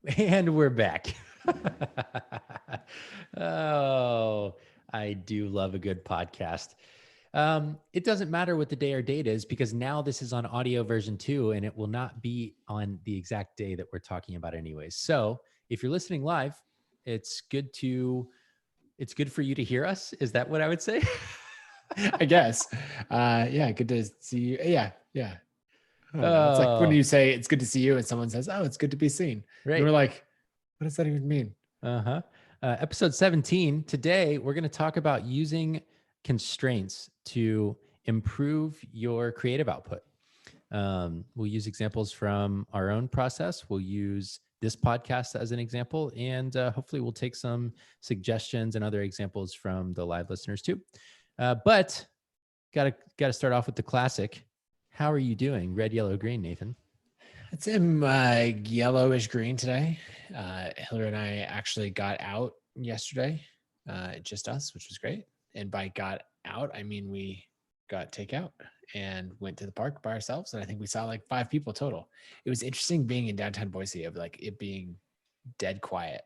And we're back. Oh, I do love a good podcast. It doesn't matter what the day or date is because now this is on audio version 2 and it will not be on the exact day that we're talking about anyways. So if you're listening live, it's good to it's good for you to hear us. Is that what I would say? I guess. Yeah, good to see you. Yeah. I don't know. It's like when Oh, you say it's good to see you and someone says, "Oh, it's good to be seen." And right. we're like, what does that even mean? Uh-huh. Episode 17. Today, we're going to talk about using constraints to improve your creative output. We'll use examples from our own process. We'll use this podcast as an example, and hopefully, we'll take some suggestions and other examples from the live listeners too. But gotta start off with the classic. How are you doing? Red, yellow, green, Nathan. It's in yellowish green today. Hillary and I actually got out yesterday, just us, which was great. And by got out, I mean we got takeout and went to the park by ourselves. And I think we saw like 5 people total. It was interesting being in downtown Boise of like it being dead quiet.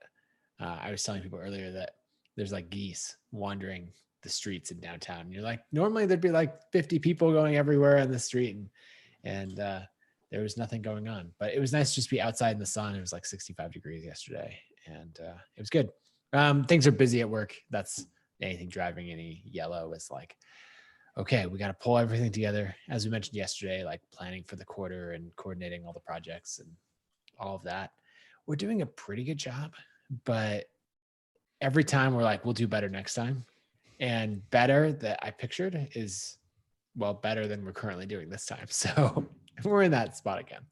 I was telling people earlier that there's like geese wandering the streets in downtown. And you're like, normally there'd be like 50 people going everywhere on the street, and there was nothing going on. But it was nice to just be outside in the sun. It was like 65 degrees yesterday, and it was good. Things are busy at work. That's anything driving any yellow is like, okay, we got to pull everything together. As we mentioned yesterday, like planning for the quarter and coordinating all the projects and all of that. We're doing a pretty good job, but every time we're like, we'll do better next time. And better that I pictured is, well, better than we're currently doing this time. So we're in that spot again.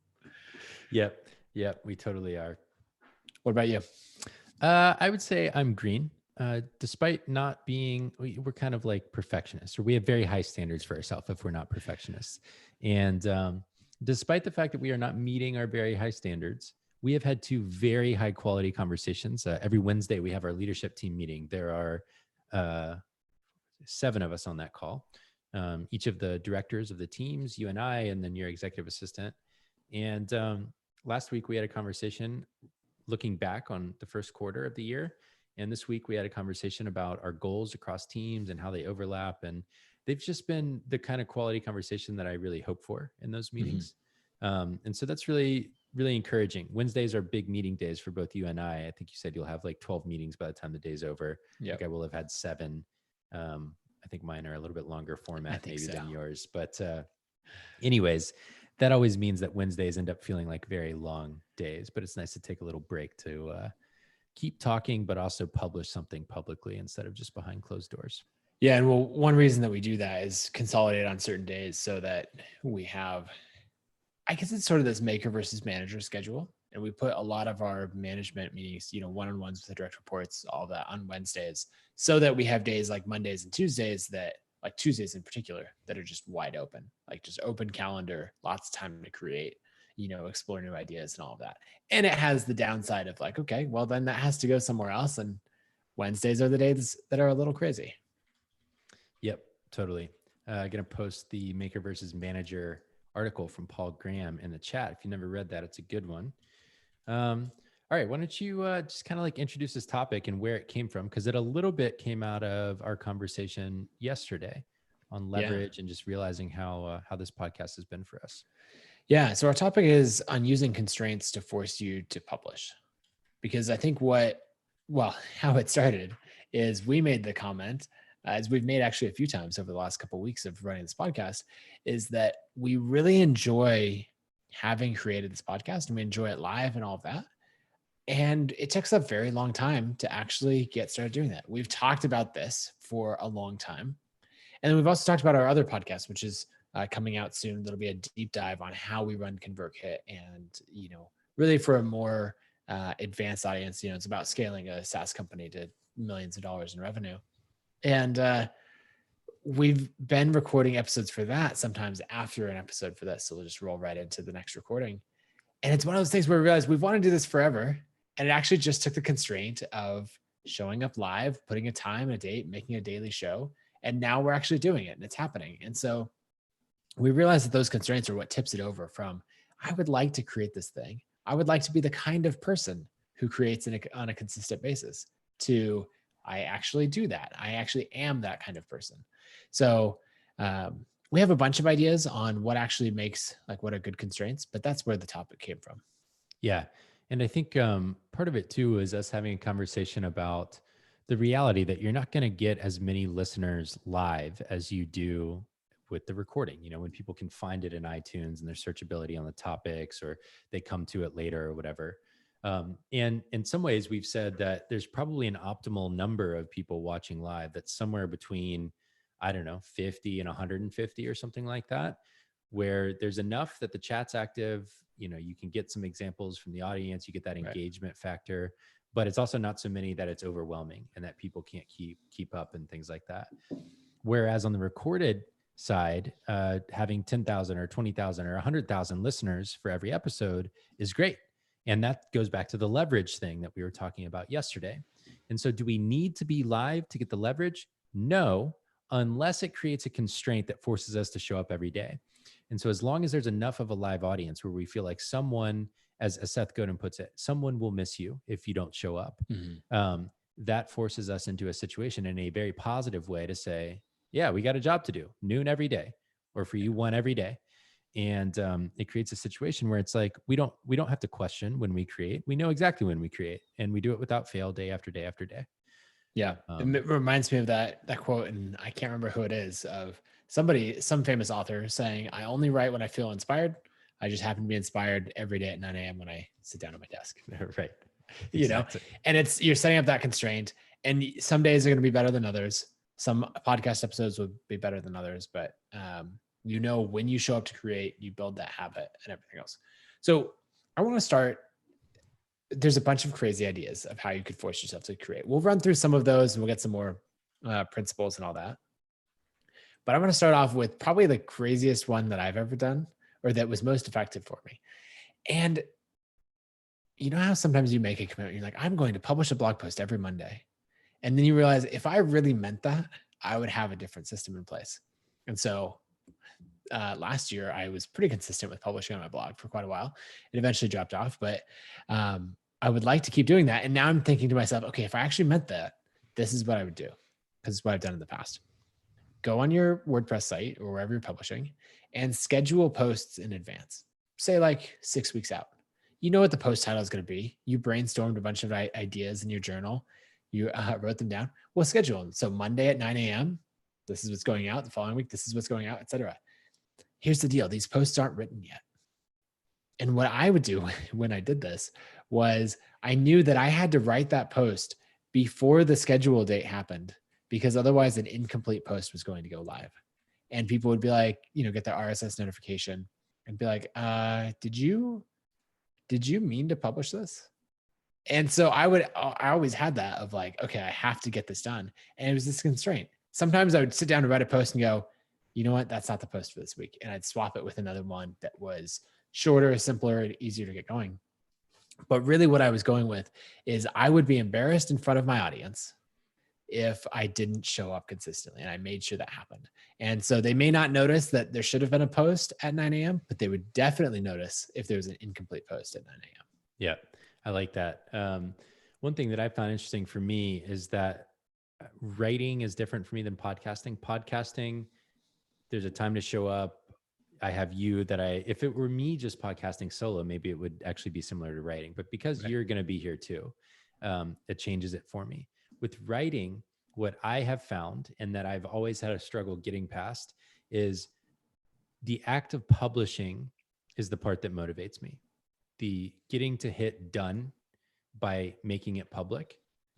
Yep, we totally are. What about you? I would say I'm green. Despite not being, we're kind of like perfectionists, or we have very high standards for ourselves if we're not perfectionists. And despite the fact that we are not meeting our very high standards, we have had 2 very high quality conversations. Every Wednesday, we have our leadership team meeting. There are 7 of us on that call. Each of the directors of the teams, you and I, and then your executive assistant. And last week, we had a conversation looking back on the first quarter of the year. And this week we had a conversation about our goals across teams and how they overlap. And they've just been the kind of quality conversation that I really hope for in those meetings. And so that's really, really encouraging. Wednesdays are big meeting days for both you and I. I think you said you'll have like 12 meetings by the time the day's over. Yeah. Like I will have had 7. I think mine are a little bit longer format maybe so. than yours. But anyways, that always means that Wednesdays end up feeling like very long days, but it's nice to take a little break to keep talking, but also publish something publicly instead of just behind closed doors. Yeah. And well, one reason that we do that is consolidate on certain days so that we have, I guess it's sort of this maker versus manager schedule. And we put a lot of our management meetings, one-on-ones with the direct reports, all that on Wednesdays, so that we have days like Mondays and Tuesdays that, like Tuesdays in particular, that are just wide open, like just open calendar, lots of time to create, explore new ideas and all of that. And it has the downside of like, okay, well then that has to go somewhere else. And Wednesdays are the days that are a little crazy. Yep, totally. Going to post the maker versus manager article from Paul Graham in the chat. If you never read that, it's a good one. All right, why don't you just kind of like introduce this topic and where it came from? Because it a little bit came out of our conversation yesterday on leverage and just realizing how this podcast has been for us. Yeah. So our topic is on using constraints to force you to publish. Because I think how it started is we made the comment, as we've made actually a few times over the last couple of weeks of running this podcast, is that we really enjoy having created this podcast and we enjoy it live and all of that. And it takes a very long time to actually get started doing that. We've talked about this for a long time. And then we've also talked about our other podcast, which is coming out soon. That'll be a deep dive on how we run ConvertKit and, really for a more advanced audience. It's about scaling a SaaS company to millions of dollars in revenue. And we've been recording episodes for that sometimes after an episode for this. So we'll just roll right into the next recording. And it's one of those things where we realized we've wanted to do this forever. And it actually just took the constraint of showing up live, putting a time and a date, making a daily show. And now we're actually doing it and it's happening. And so we realized that those constraints are what tips it over from, I would like to create this thing. I would like to be the kind of person who creates on a consistent basis to I actually do that. I actually am that kind of person. So we have a bunch of ideas on what actually makes like what are good constraints, but that's where the topic came from. Yeah. And I think part of it too is us having a conversation about the reality that you're not going to get as many listeners live as you do with the recording. You know, when people can find it in iTunes and their searchability on the topics, or they come to it later or whatever. And in some ways, we've said that there's probably an optimal number of people watching live that's somewhere between, I don't know, 50 and 150 or something like that, where there's enough that the chat's active. You know, you can get some examples from the audience, you get that engagement factor, but it's also not so many that it's overwhelming and that people can't keep up and things like that. Whereas on the recorded side, having 10,000 or 20,000 or 100,000 listeners for every episode is great. And that goes back to the leverage thing that we were talking about yesterday. And so do we need to be live to get the leverage? No, unless it creates a constraint that forces us to show up every day. And so as long as there's enough of a live audience where we feel like someone, as Seth Godin puts it, someone will miss you if you don't show up, that forces us into a situation in a very positive way to say, yeah, we got a job to do, noon every day, or for you, 1 every day. And it creates a situation where it's like, we don't have to question when we create. We know exactly when we create, and we do it without fail, day after day after day. Yeah. It reminds me of that quote, and I can't remember who it is, of some famous author saying, I only write when I feel inspired. I just happen to be inspired every day at 9 a.m. when I sit down at my desk. Right. You exactly. know, and you're setting up that constraint, and some days are going to be better than others. Some podcast episodes will be better than others, but you know, when you show up to create, you build that habit and everything else. So I want to start. There's a bunch of crazy ideas of how you could force yourself to create. We'll run through some of those and we'll get some more principles and all that. But I'm going to start off with probably the craziest one that I've ever done, or that was most effective for me. And you know how sometimes you make a commitment, you're like, I'm going to publish a blog post every Monday. And then you realize if I really meant that, I would have a different system in place. And so last year, I was pretty consistent with publishing on my blog for quite a while. It eventually dropped off, but I would like to keep doing that. And now I'm thinking to myself, okay, if I actually meant that, this is what I would do, because it's what I've done in the past. Go on your WordPress site or wherever you're publishing and schedule posts in advance, say like 6 weeks out. You know what the post title is going to be. You brainstormed a bunch of ideas in your journal. You wrote them down. Well, schedule them. So Monday at 9 a.m., this is what's going out. The following week, this is what's going out, etc. Here's the deal. These posts aren't written yet. And what I would do when I did this was I knew that I had to write that post before the schedule date happened, because otherwise an incomplete post was going to go live. And people would be like, you know, get their RSS notification and be like, did you mean to publish this? And so I always had that of like, okay, I have to get this done. And it was this constraint. Sometimes I would sit down and write a post and go, you know what, that's not the post for this week. And I'd swap it with another one that was shorter, simpler, and easier to get going. But really what I was going with is I would be embarrassed in front of my audience if I didn't show up consistently. And I made sure that happened. And so they may not notice that there should have been a post at 9 a.m., but they would definitely notice if there was an incomplete post at 9 a.m. Yeah, I like that. One thing that I found interesting for me is that writing is different for me than podcasting. Podcasting, there's a time to show up. I have you that if it were me just podcasting solo, maybe it would actually be similar to writing, but because you're going to be here too, it changes it for me. With writing, what I have found, and that I've always had a struggle getting past, is the act of publishing is the part that motivates me. The getting to hit done by making it public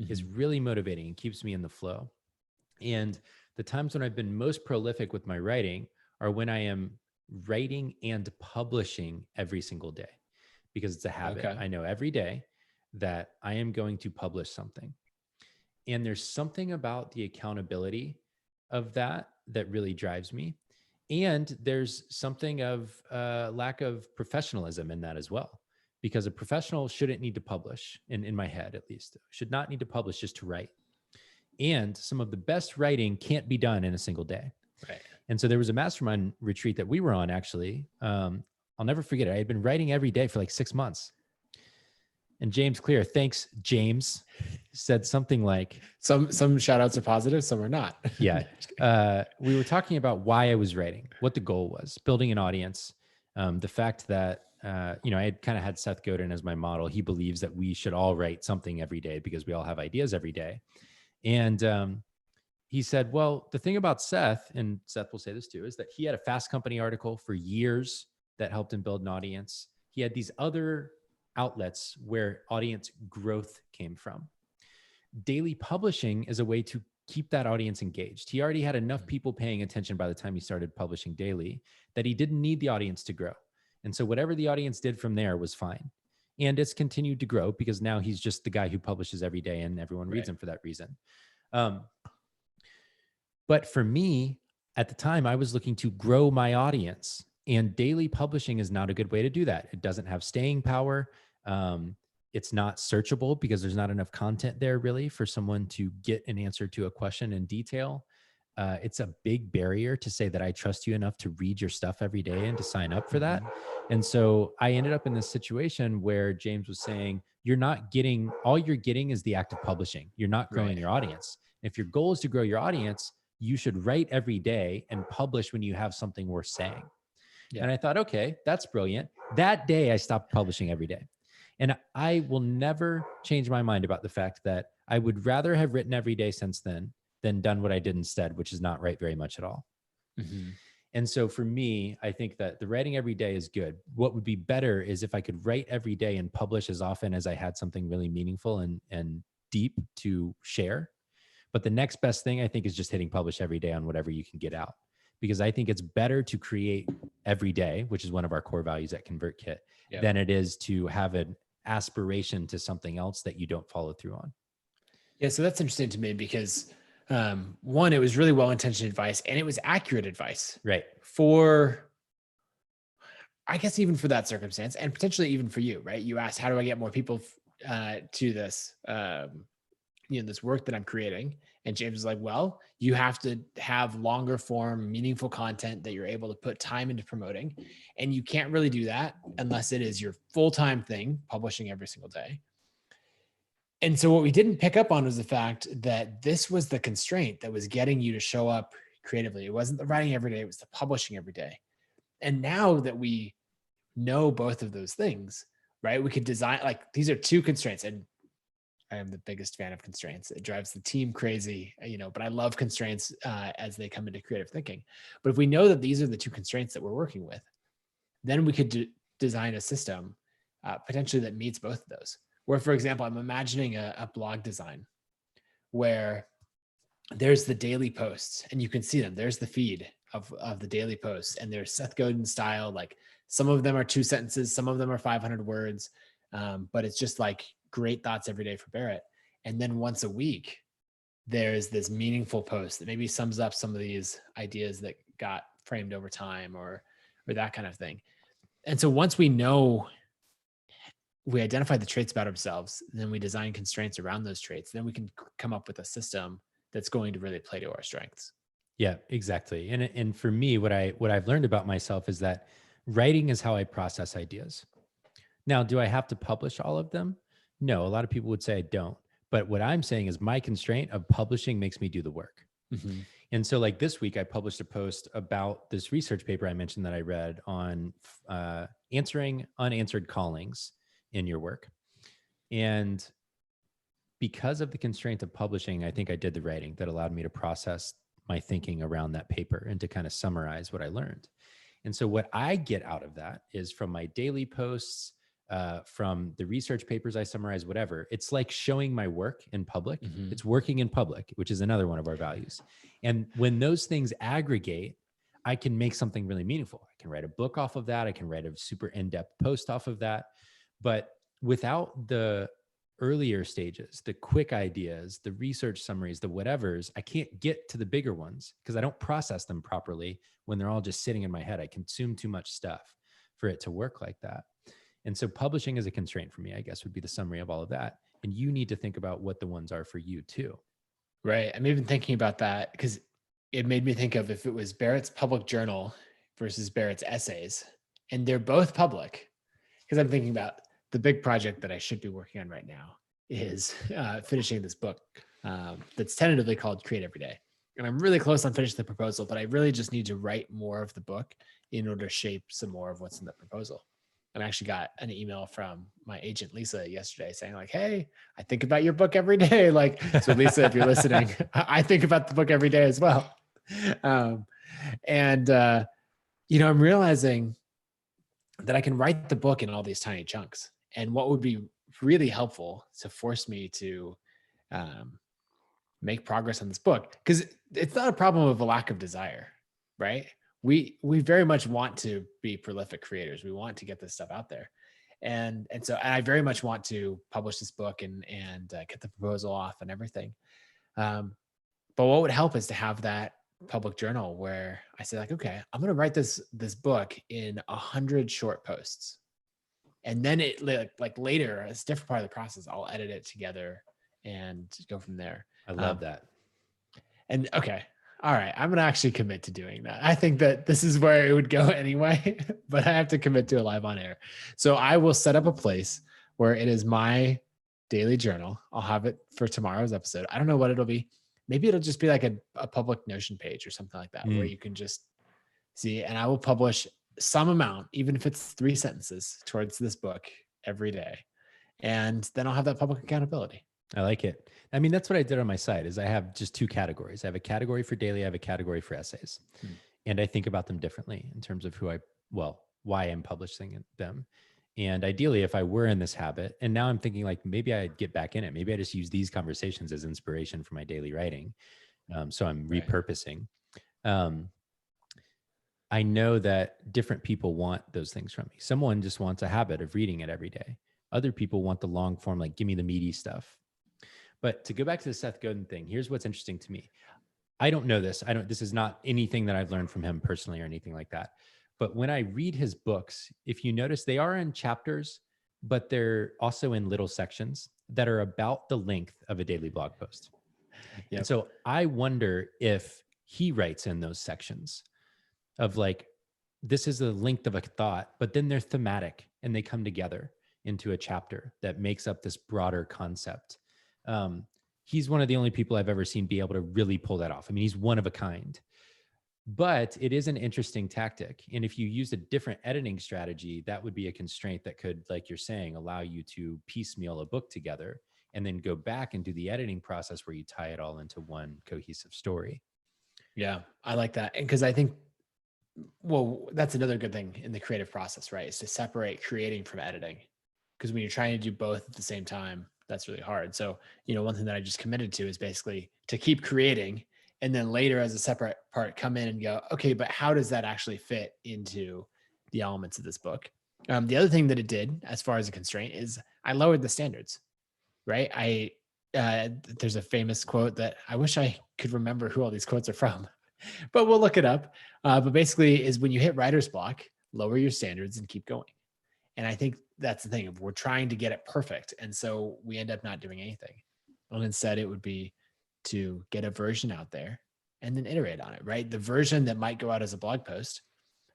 is really motivating and keeps me in the flow. And the times when I've been most prolific with my writing are when I am writing and publishing every single day, because it's a habit. Okay. I know every day that I am going to publish something. And there's something about the accountability of that really drives me. And there's something of lack of professionalism in that as well, because a professional shouldn't need to publish, in my head at least, should not need to publish just to write. And some of the best writing can't be done in a single day. Right. And so there was a mastermind retreat that we were on, actually. I'll never forget it. I had been writing every day for like 6 months. And James Clear, thanks, James, said something like, Some shout outs are positive, some are not. yeah, we were talking about why I was writing, what the goal was, building an audience. The fact that, I had kind of had Seth Godin as my model. He believes that we should all write something every day because we all have ideas every day. And he said, well, the thing about Seth, and Seth will say this too, is that he had a Fast Company article for years that helped him build an audience. He had these other outlets where audience growth came from. Daily publishing is a way to keep that audience engaged. He already had enough people paying attention by the time he started publishing daily that he didn't need the audience to grow. And so whatever the audience did from there was fine. And it's continued to grow because now he's just the guy who publishes every day and everyone reads him for that reason. But for me, at the time, I was looking to grow my audience, and daily publishing is not a good way to do that. It doesn't have staying power. It's not searchable because there's not enough content there really for someone to get an answer to a question in detail. It's a big barrier to say that I trust you enough to read your stuff every day and to sign up for that. And so I ended up in this situation where James was saying, all you're getting is the act of publishing. You're not growing your audience. If your goal is to grow your audience, you should write every day and publish when you have something worth saying. Yeah. And I thought, okay, that's brilliant. That day I stopped publishing every day. And I will never change my mind about the fact that I would rather have written every day since then than done what I did instead, which is not write very much at all. And so for me, I think that the writing every day is good. What would be better is if I could write every day and publish as often as I had something really meaningful and deep to share. But the next best thing I think is just hitting publish every day on whatever you can get out, because I think it's better to create every day, which is one of our core values at ConvertKit, than it is to have an aspiration to something else that you don't follow through on. Yeah. So that's interesting to me because one, it was really well-intentioned advice and it was accurate advice. Right. For, I guess, even for that circumstance and potentially even for you, right? You asked, how do I get more people to this, this work that I'm creating? And James was like, well, you have to have longer form, meaningful content that you're able to put time into promoting. And you can't really do that unless it is your full-time thing, publishing every single day. And so what we didn't pick up on was the fact that this was the constraint that was getting you to show up creatively. It wasn't the writing every day, it was the publishing every day. And now that we know both of those things, right, we could design, like, these are two constraints. And I am the biggest fan of constraints. It drives the team crazy, but I love constraints as they come into creative thinking. But if we know that these are the two constraints that we're working with, then we could design a system potentially that meets both of those. Where, for example, I'm imagining a blog design where there's the daily posts and you can see them. There's the feed of the daily posts, and there's Seth Godin style. Like, some of them are 2 sentences, some of them are 500 words, but it's just like great thoughts every day for Barrett. And then once a week, there's this meaningful post that maybe sums up some of these ideas that got framed over time or that kind of thing. And so once we know, we identify the traits about ourselves, then we design constraints around those traits, then we can come up with a system that's going to really play to our strengths. Yeah, exactly. And for me, what I've learned about myself is that writing is how I process ideas. Now, do I have to publish all of them? No, a lot of people would say I don't. But what I'm saying is my constraint of publishing makes me do the work. And so, like, this week, I published a post about this research paper I mentioned that I read on answering unanswered callings in your work. And because of the constraint of publishing, I think I did the writing that allowed me to process my thinking around that paper and to kind of summarize what I learned. And so what I get out of that is, from my daily posts, from the research papers I summarize, whatever, it's like showing my work in public. It's working in public, which is another one of our values. And when those things aggregate, I can make something really meaningful. I can write a book off of that. I can write a super in-depth post off of that. But without the earlier stages, the quick ideas, the research summaries, the whatevers, I can't get to the bigger ones because I don't process them properly when they're all just sitting in my head. I consume too much stuff for it to work like that. And so publishing is a constraint for me, I guess, would be the summary of all of that. And you need to think about what the ones are for you too. Right. I'm even thinking about that because it made me think of if it was Barrett's public journal versus Barrett's essays, and they're both public. Because I'm thinking about the big project that I should be working on right now is finishing this book that's tentatively called Create Every Day. And I'm really close on finishing the proposal, but I really just need to write more of the book in order to shape some more of what's in the proposal. And I actually got an email from my agent, Lisa, yesterday saying like, hey, I think about your book every day. Like, so Lisa, if you're listening, I think about the book every day as well. I'm realizing that I can write the book in all these tiny chunks. And what would be really helpful to force me to make progress on this book, because it's not a problem of a lack of desire, right? We very much want to be prolific creators. We want to get this stuff out there. And so I very much want to publish this book and get the proposal off and everything. But what would help is to have that public journal where I say like, okay, I'm going to write this book in 100 short posts. And then it like later, it's a different part of the process. I'll edit it together and go from there. I love that. And okay. All right. I'm going to actually commit to doing that. I think that this is where it would go anyway, but I have to commit to it live on air. So I will set up a place where it is my daily journal. I'll have it for tomorrow's episode. I don't know what it'll be. Maybe it'll just be like a public Notion page or something like that, where you can just see, and I will publish some amount, even if it's 3 sentences towards this book every day. And then I'll have that public accountability. I like it. I mean, that's what I did on my site is I have just 2 categories. I have a category for daily. I have a category for essays. And I think about them differently in terms of why I'm publishing them. And ideally, if I were in this habit, and now I'm thinking like, maybe I'd get back in it. Maybe I just use these conversations as inspiration for my daily writing. So I'm repurposing. I know that different people want those things from me. Someone just wants a habit of reading it every day. Other people want the long form, like give me the meaty stuff. But to go back to the Seth Godin thing, here's what's interesting to me. I don't know this. This is not anything that I've learned from him personally or anything like that. But when I read his books, if you notice, they are in chapters, but they're also in little sections that are about the length of a daily blog post. Yep. And so I wonder if he writes in those sections of like, this is the length of a thought, but then they're thematic and they come together into a chapter that makes up this broader concept. He's one of the only people I've ever seen be able to really pull that off. I mean, he's one of a kind. But it is an interesting tactic. And if you use a different editing strategy, that would be a constraint that could, like you're saying, allow you to piecemeal a book together and then go back and do the editing process where you tie it all into one cohesive story. Yeah, I like that. And because I think, well, that's another good thing in the creative process, right? Is to separate creating from editing. Because when you're trying to do both at the same time, that's really hard. So, one thing that I just committed to is basically to keep creating, and then later as a separate part come in and go, okay, but how does that actually fit into the elements of this book? The other thing that it did as far as a constraint is I lowered the standards, right? There's a famous quote that I wish I could remember who all these quotes are from, but we'll look it up. But basically is when you hit writer's block, lower your standards and keep going. And I think that's the thing. If we're trying to get it perfect, and so we end up not doing anything. And instead it would be to get a version out there and then iterate on it, right? The version that might go out as a blog post,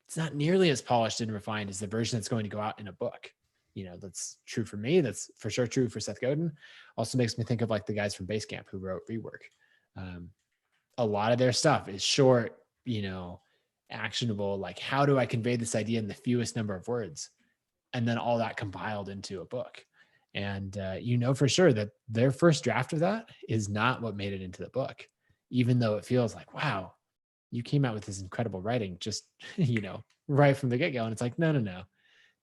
it's not nearly as polished and refined as the version that's going to go out in a book. That's true for me. That's for sure true for Seth Godin. Also makes me think of like the guys from Basecamp who wrote Rework. A lot of their stuff is short, actionable. Like, how do I convey this idea in the fewest number of words? And then all that compiled into a book. And for sure that their first draft of that is not what made it into the book, even though it feels like, wow, you came out with this incredible writing just, right from the get-go. And it's like, no,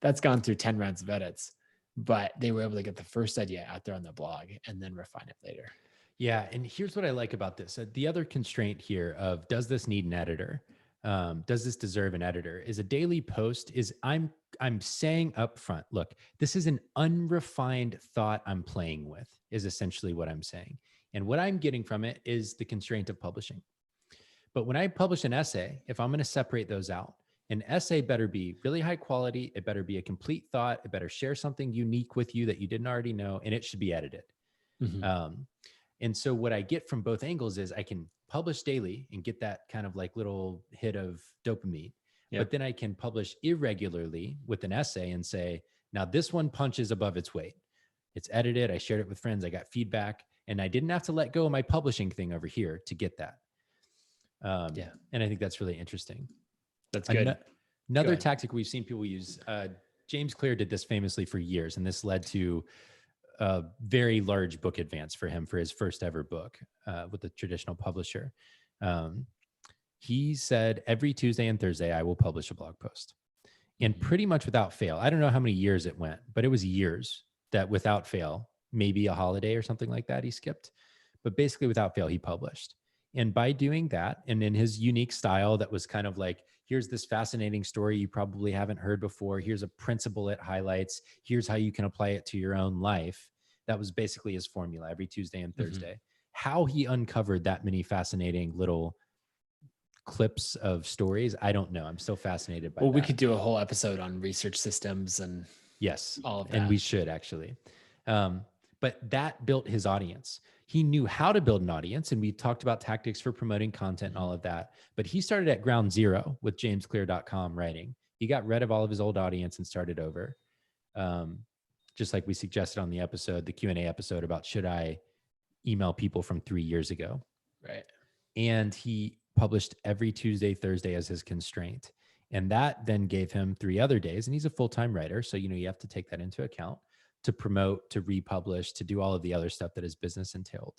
that's gone through 10 rounds of edits, but they were able to get the first idea out there on the blog and then refine it later. Yeah. And here's what I like about this. The other constraint here of, does this need an editor? Does this deserve an editor? Is a daily post is I'm saying up front, look, this is an unrefined thought I'm playing with, is essentially what I'm saying. And what I'm getting from it is the constraint of publishing. But when I publish an essay, if I'm going to separate those out, an essay better be really high quality. It better be a complete thought. It better share something unique with you that you didn't already know, and it should be edited. Mm-hmm. And so what I get from both angles is I can publish daily and get that kind of like little hit of dopamine, but then I can publish irregularly with an essay and say, Now this one punches above its weight. It's edited. I shared it with friends. I got feedback, and I didn't have to let go of my publishing thing over here to get that. And I think that's really interesting. That's good. Another tactic we've seen people use, James Clear did this famously for years, and this led to a very large book advance for him for his first ever book with a traditional publisher. He said, every Tuesday and Thursday, I will publish a blog post. And pretty much without fail, I don't know how many years it went, but it was years that without fail, maybe a holiday or something like that he skipped, but basically without fail, he published. And by doing that, and in his unique style that was kind of like, here's this fascinating story you probably haven't heard before. Here's a principle it highlights. Here's how you can apply it to your own life. That was basically his formula every Tuesday and Thursday. How he uncovered that many fascinating little clips of stories, I don't know. I'm still fascinated by that. We could do a whole episode on research systems and all of that. And we should actually. But that built his audience. He knew how to build an audience, and we talked about tactics for promoting content and all of that. But he started at ground zero with jamesclear.com writing. He got rid of all of his old audience and started over. Just like we suggested on the episode, the Q&A episode about should I email people from 3 years ago. Right. And he published every Tuesday, Thursday as his constraint. And that then gave him 3 other days. And he's a full-time writer. So, you have to take that into account to promote, to republish, to do all of the other stuff that his business entailed.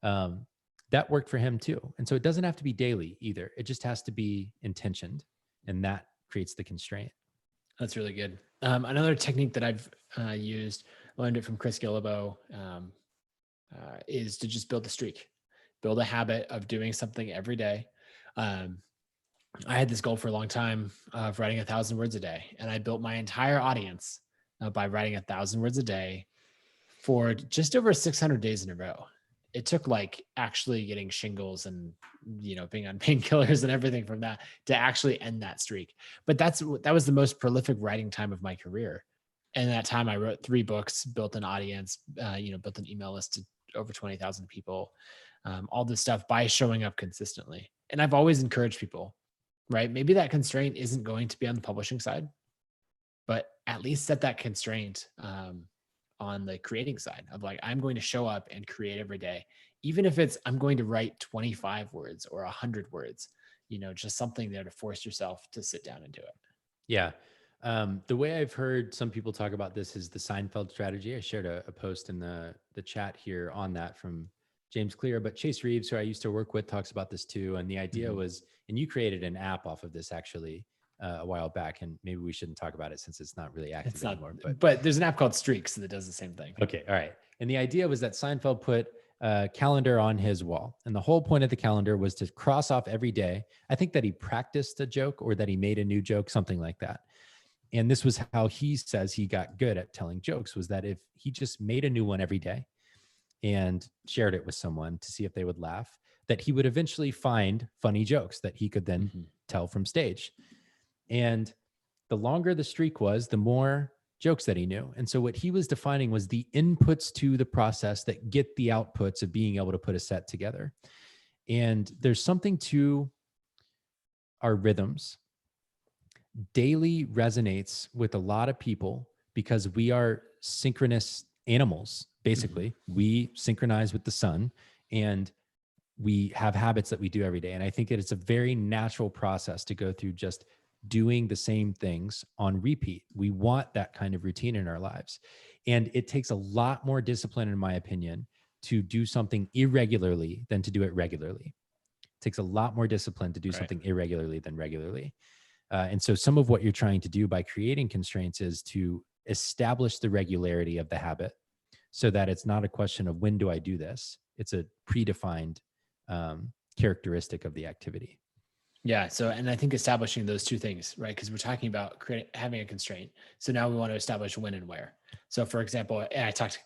That worked for him too. And so it doesn't have to be daily either. It just has to be intentioned. And that creates the constraint. That's really good. Another technique that I've used, learned it from Chris Guillebeau, is to just build a streak, build a habit of doing something every day. I had this goal for a long time of writing 1,000 words a day. And I built my entire audience by writing 1,000 words a day for just over 600 days in a row. It took like actually getting shingles and, being on painkillers and everything from that to actually end that streak. But that was the most prolific writing time of my career. And that time I wrote 3 books, built an audience, built an email list to over 20,000 people, all this stuff by showing up consistently. And I've always encouraged people, right? Maybe that constraint isn't going to be on the publishing side, but at least set that constraint on the creating side of like, I'm going to show up and create every day. Even if it's, I'm going to write 25 words or 100 words, just something there to force yourself to sit down and do it. Yeah. The way I've heard some people talk about this is the Seinfeld strategy. I shared a post in the chat here on that from James Clear, but Chase Reeves, who I used to work with, talks about this too. And the idea was, and you created an app off of this actually a while back, and maybe we shouldn't talk about it since it's not really active anymore. But there's an app called Streaks that does the same thing. Okay. All right. And the idea was that Seinfeld put a calendar on his wall. And the whole point of the calendar was to cross off every day. I think that he practiced a joke or that he made a new joke, something like that. And this was how he says he got good at telling jokes, was that if he just made a new one every day and shared it with someone to see if they would laugh, that he would eventually find funny jokes that he could then tell from stage. And the longer the streak was, the more jokes that he knew. And so what he was defining was the inputs to the process that get the outputs of being able to put a set together. And there's something to our rhythms. Daily resonates with a lot of people because we are synchronous animals. Basically, we synchronize with the sun and we have habits that we do every day. And I think that it's a very natural process to go through just doing the same things on repeat. We want that kind of routine in our lives. And it takes a lot more discipline, in my opinion, to do something irregularly than to do it regularly. It takes a lot more discipline to do something irregularly than regularly. And so some of what you're trying to do by creating constraints is to establish the regularity of the habit so that it's not a question of when do I do this? It's a predefined characteristic of the activity. Yeah. So, and I think establishing those two things, right? Because we're talking about having a constraint. So now we want to establish when and where. So for example, I talked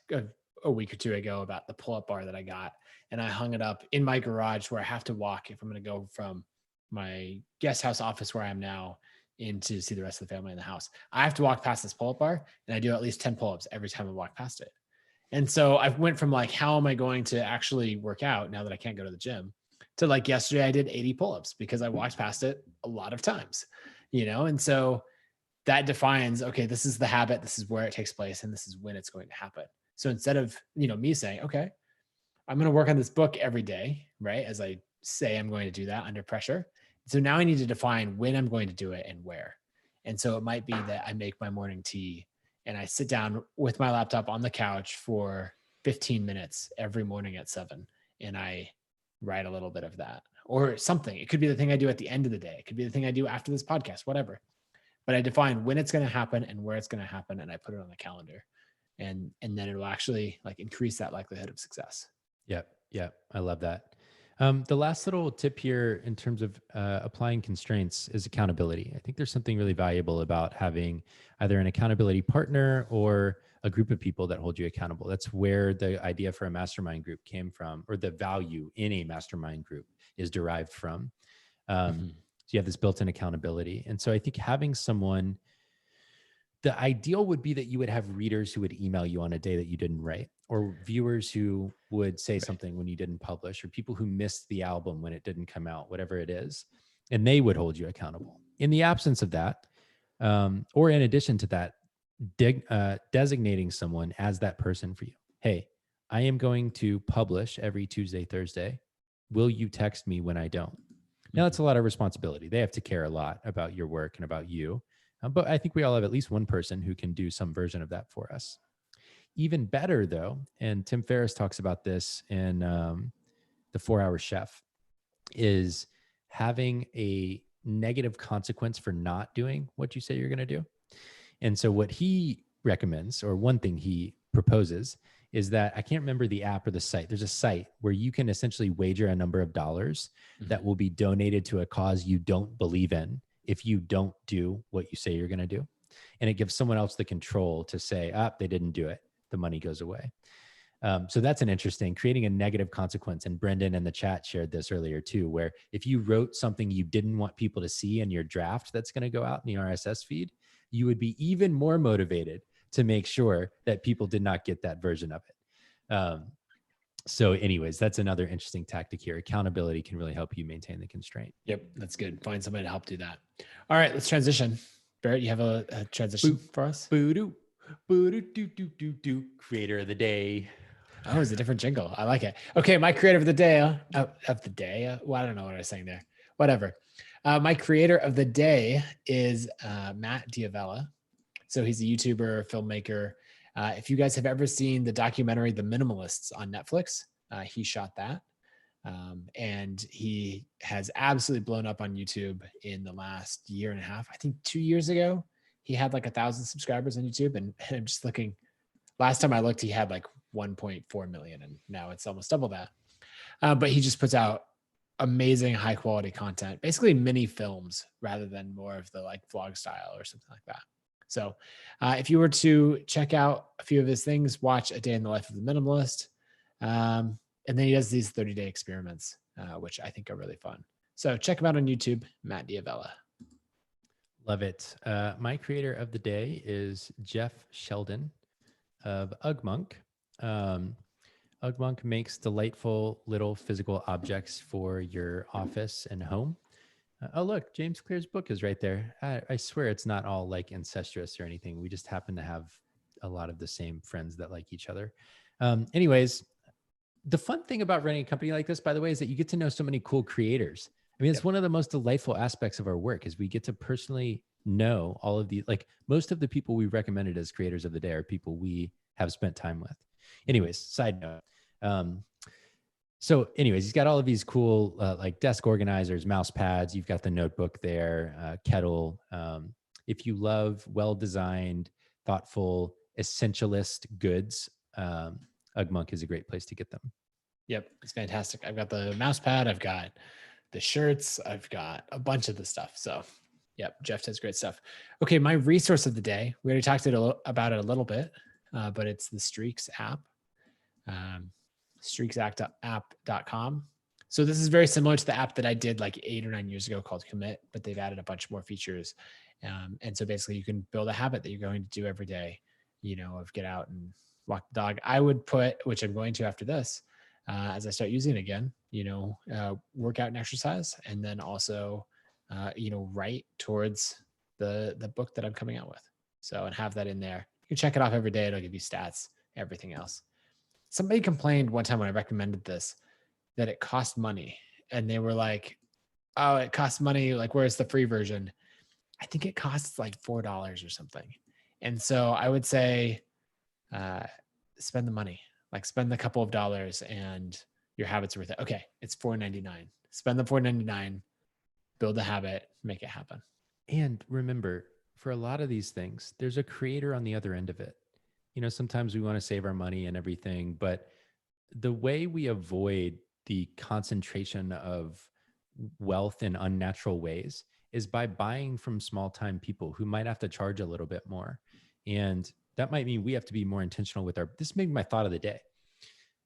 a week or two ago about the pull-up bar that I got, and I hung it up in my garage where I have to walk if I'm going to go from my guest house office where I am now in to see the rest of the family in the house. I have to walk past this pull-up bar, and I do at least 10 pull-ups every time I walk past it. And so I went from like, how am I going to actually work out now that I can't go to the gym, to like yesterday I did 80 pull-ups because I walked past it a lot of times, and so that defines, okay, this is the habit, this is where it takes place, and this is when it's going to happen. So instead of, me saying, okay, I'm going to work on this book every day, right? As I say, I'm going to do that under pressure. So now I need to define when I'm going to do it and where. And so it might be that I make my morning tea and I sit down with my laptop on the couch for 15 minutes every morning at 7, and I write a little bit of that or something. It could be the thing I do at the end of the day. It could be the thing I do after this podcast, whatever. But I define when it's going to happen and where it's going to happen, and I put it on the calendar. And then it will actually like increase that likelihood of success. Yep. Yep. I love that. The last little tip here in terms of applying constraints is accountability. I think there's something really valuable about having either an accountability partner or a group of people that hold you accountable. That's where the idea for a mastermind group came from, or the value in a mastermind group is derived from. So you have this built-in accountability. And so I think having someone, the ideal would be that you would have readers who would email you on a day that you didn't write, or viewers who would say something when you didn't publish, or people who missed the album when it didn't come out, whatever it is, and they would hold you accountable. In the absence of that, or in addition to that, designating someone as that person for you. Hey, I am going to publish every Tuesday, Thursday. Will you text me when I don't? Now, that's a lot of responsibility. They have to care a lot about your work and about you. But I think we all have at least one person who can do some version of that for us. Even better, though, and Tim Ferriss talks about this in The 4-Hour Chef, is having a negative consequence for not doing what you say you're going to do. And so what he recommends, or one thing he proposes, is that I can't remember the app or the site. There's a site where you can essentially wager a number of dollars that will be donated to a cause you don't believe in if you don't do what you say you're going to do. And it gives someone else the control to say, they didn't do it. The money goes away. So that's an interesting, creating a negative consequence. And Brendan in the chat shared this earlier too, where if you wrote something you didn't want people to see in your draft that's going to go out in the RSS feed, you would be even more motivated to make sure that people did not get that version of it. So anyways, that's another interesting tactic here. Accountability can really help you maintain the constraint. Yep, that's good. Find somebody to help do that. All right, let's transition. Barrett, you have a transition for us? Creator of the day. Oh, it's a different jingle. I like it. Okay, my creator of the day, well, I don't know what I was saying there. Whatever. My creator of the day is Matt D'Avella. So he's a YouTuber, filmmaker. If you guys have ever seen the documentary The Minimalists on Netflix, he shot that. And he has absolutely blown up on YouTube in the last year and a half. I think 2 years ago, he had like 1,000 subscribers on YouTube. And I'm just looking, last time I looked, he had like 1.4 million, and now it's almost double that. But he just puts out amazing high quality content, basically mini films rather than more of the like vlog style or something like that. So if you were to check out a few of his things, watch A Day in the Life of the Minimalist. And then he does these 30-day experiments, which I think are really fun. So check him out on YouTube, Matt D'Avella. Love it. My creator of the day is Jeff Sheldon of Ugmonk. Ugmonk makes delightful little physical objects for your office and home. Oh, look, James Clear's book is right there. I swear it's not all like incestuous or anything. We just happen to have a lot of the same friends that like each other. Anyways, the fun thing about running a company like this, by the way, is that you get to know so many cool creators. I mean, it's one of the most delightful aspects of our work is we get to personally know all of the, like most of the people we recommended as creators of the day are people we have spent time with. Anyways, side note. So anyways, he's got all of these cool like desk organizers, mouse pads. You've got the notebook there, kettle. If you love well-designed, thoughtful, essentialist goods, Ugmonk is a great place to get them. Yep, it's fantastic. I've got the mouse pad. I've got the shirts. I've got a bunch of the stuff. So yep, Jeff does great stuff. Okay, my resource of the day. We already talked about it a little bit, but it's the Streaks app. streaksapp.com. So this is very similar to the app that I did like 8 or 9 years ago called Commit, but they've added a bunch more features. And so basically you can build a habit that you're going to do every day, of get out and walk the dog. I would put, which I'm going to after this, as I start using it again, workout and exercise, and then also, write towards the book that I'm coming out with. So, and have that in there. You can check it off every day. It'll give you stats, everything else. Somebody complained one time when I recommended this that it cost money. And they were like, oh, it costs money. Like, where's the free version? I think it costs like $4 or something. And so I would say, spend the money, like spend the couple of dollars and your habit's worth it. Okay. It's $4.99. Spend the $4.99, build a habit, make it happen. And remember, for a lot of these things, there's a creator on the other end of it. Sometimes we want to save our money and everything, but the way we avoid the concentration of wealth in unnatural ways is by buying from small time people who might have to charge a little bit more. And that might mean we have to be more intentional with this may be my thought of the day.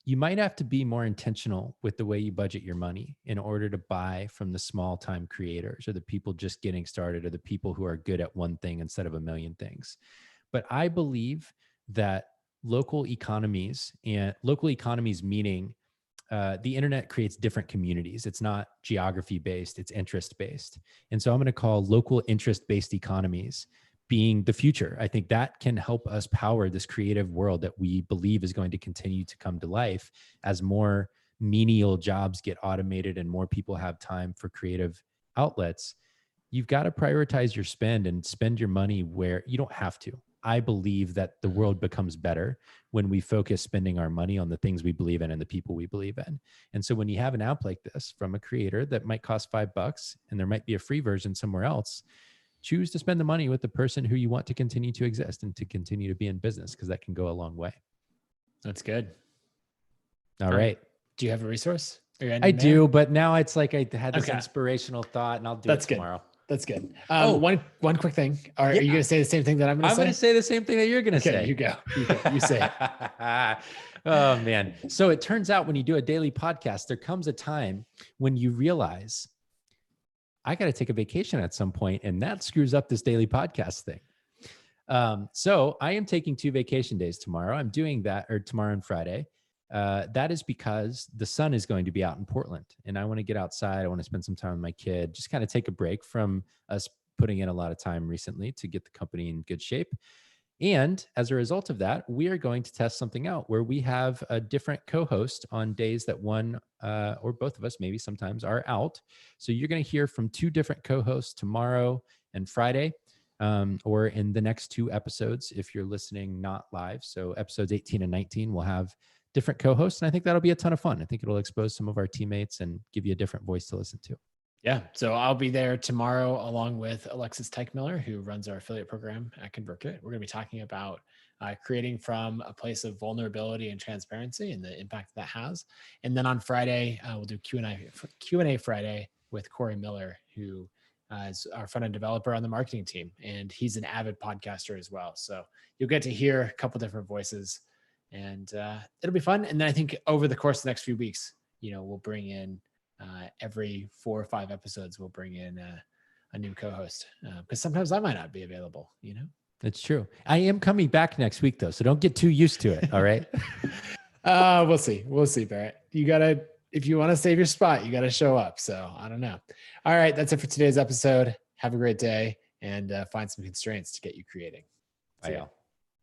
You might have to be more intentional with the way you budget your money in order to buy from the small time creators or the people just getting started or the people who are good at one thing instead of a million things. But I believe that local economies meaning the internet creates different communities. It's not geography based, it's interest based. And so I'm going to call local interest based economies being the future. I think that can help us power this creative world that we believe is going to continue to come to life as more menial jobs get automated and more people have time for creative outlets. You've got to prioritize your spend and spend your money where you don't have to. I believe that the world becomes better when we focus spending our money on the things we believe in and the people we believe in. And so when you have an app like this from a creator that might cost $5 and there might be a free version somewhere else, choose to spend the money with the person who you want to continue to exist and to continue to be in business, because that can go a long way. That's good. All right. Do you have a resource? I do, but now it's like I had this inspirational thought and I'll do it tomorrow. That's good. One quick thing. Are you going to say the same thing that I'm going to say? I'm going to say the same thing that you're going to say. You go. You say it. Oh, man. So it turns out when you do a daily podcast, there comes a time when you realize I got to take a vacation at some point, and that screws up this daily podcast thing. So I am taking 2 vacation days tomorrow. I'm doing that, or tomorrow and Friday. That is because the sun is going to be out in Portland and I want to get outside. I want to spend some time with my kid, just kind of take a break from us putting in a lot of time recently to get the company in good shape. And as a result of that, we are going to test something out where we have a different co-host on days that one or both of us maybe sometimes are out. So you're going to hear from 2 different co-hosts tomorrow and Friday, or in the next 2 episodes if you're listening not live. So episodes 18 and 19 will have different co-hosts. And I think that'll be a ton of fun. I think it'll expose some of our teammates and give you a different voice to listen to. Yeah. So I'll be there tomorrow along with Alexis Teichmiller, who runs our affiliate program at ConvertKit. We're going to be talking about creating from a place of vulnerability and transparency and the impact that has. And then on Friday, we'll do Q&A Friday with Corey Miller, who is our front-end developer on the marketing team. And he's an avid podcaster as well. So you'll get to hear a couple different voices. And it'll be fun. And then I think over the course of the next few weeks, we'll bring in every 4 or 5 episodes, we'll bring in a new co-host because sometimes I might not be available, That's true. I am coming back next week though. So don't get too used to it. All right. We'll see, Barrett. If you want to save your spot, you got to show up. So I don't know. All right. That's it for today's episode. Have a great day and find some constraints to get you creating. Bye, y'all.